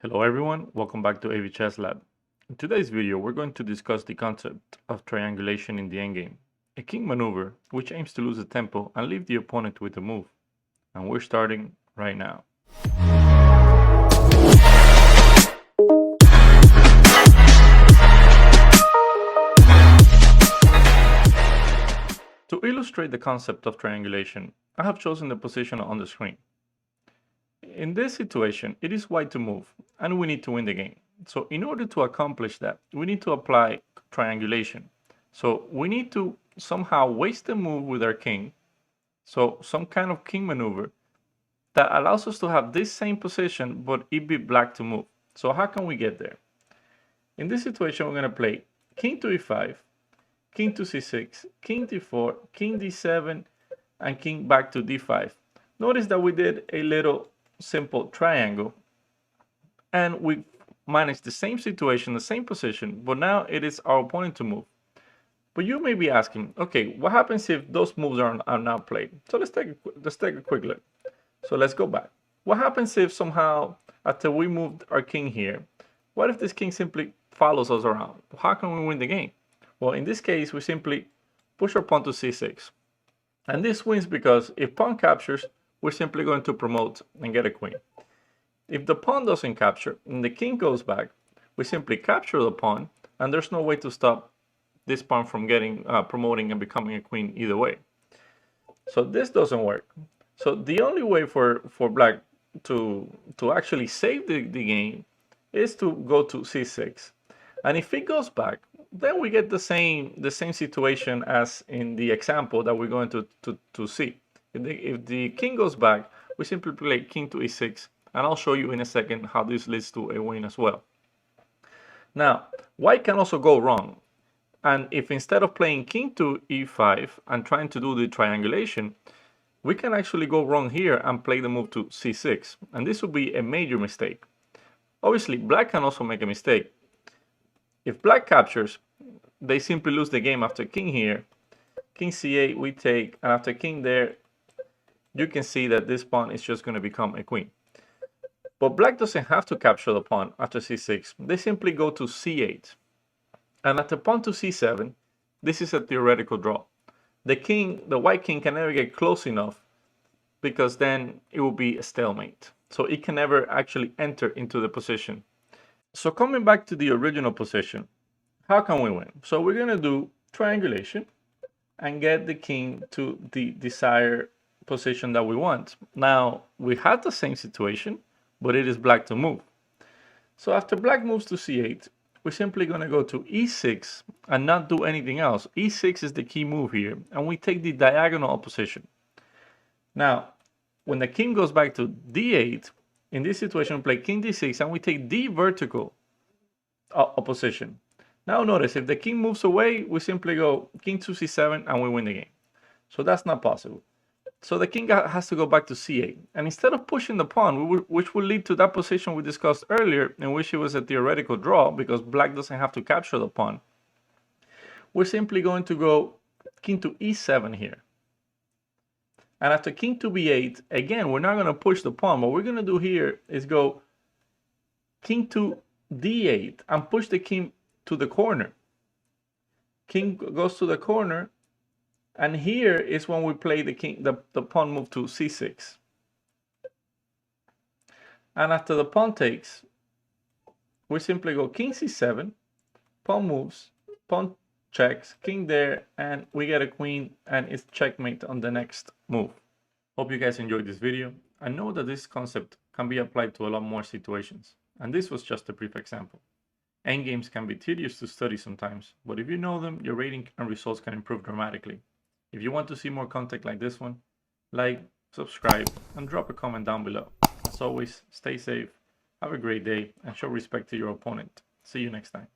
Hello everyone, welcome back to AV Chess Lab. In today's video, we're going to discuss the concept of triangulation in the endgame, a king maneuver which aims to lose the tempo and leave the opponent with a move. And we're starting right now. To illustrate the concept of triangulation, I have chosen the position on the screen. In this situation, it is white to move, and we need to win the game. So in order to accomplish that, we need to apply triangulation. So we need to somehow waste the move with our king, so some kind of king maneuver that allows us to have this same position, but it be black to move. So how can we get there? In this situation, we're going to play king to e5, king to c6, king d4, king d7, and king back to d5. Notice that we did a little simple triangle and we managed the same situation, the same position, but now it is our opponent to move. But you may be asking, okay, what happens if those moves are not played? So let's take a quick look. So let's go back. What happens if somehow after we moved our king here, what if this king simply follows us around? How can we win the game? Well, in this case, we simply push our pawn to c6. And this wins because if pawn captures, we're simply going to promote and get a queen. If the pawn doesn't capture and the king goes back, we simply capture the pawn, and there's no way to stop this pawn from getting promoting and becoming a queen either way. So this doesn't work. So the only way for black to actually save the game is to go to c6. And if it goes back, then we get the same situation as in the example that we're going to see. If the king goes back, we simply play king to e6, and I'll show you in a second how this leads to a win as well. Now, white can also go wrong. And if instead of playing king to e5 and trying to do the triangulation, we can actually go wrong here and play the move to c6. And this would be a major mistake. Obviously, black can also make a mistake. If black captures, they simply lose the game after king here. King c8, we take, and after king there, you can see that this pawn is just going to become a queen. But black doesn't have to capture the pawn after c6. They simply go to c8. And after pawn to c7, this is a theoretical draw. The white king can never get close enough because then it will be a stalemate. So it can never actually enter into the position. So coming back to the original position, how can we win? So we're going to do triangulation and get the king to the desired position that we want. Now, we have the same situation, but it is black to move. So after black moves to c8, we're simply going to go to e6 and not do anything else. e6 is the key move here, and we take the diagonal opposition. Now, when the king goes back to d8, in this situation, we play king d6, and we take the vertical opposition. Now notice, if the king moves away, we simply go king to c7, and we win the game. So that's not possible. So the king has to go back to c8. And instead of pushing the pawn, which will lead to that position we discussed earlier, in which it was a theoretical draw, because black doesn't have to capture the pawn, we're simply going to go king to e7 here. And after king to b8, again, we're not going to push the pawn. What we're going to do here is go king to d8 and push the king to the corner. King goes to the corner, and here is when we play the pawn move to c6. And after the pawn takes, we simply go king c7, pawn moves, pawn checks, king there, and we get a queen, and it's checkmate on the next move. Hope you guys enjoyed this video. I know that this concept can be applied to a lot more situations, and this was just a brief example. Endgames can be tedious to study sometimes, but if you know them, your rating and results can improve dramatically. If you want to see more content like this one, like, subscribe, and drop a comment down below. As always, stay safe, have a great day, and show respect to your opponent. See you next time.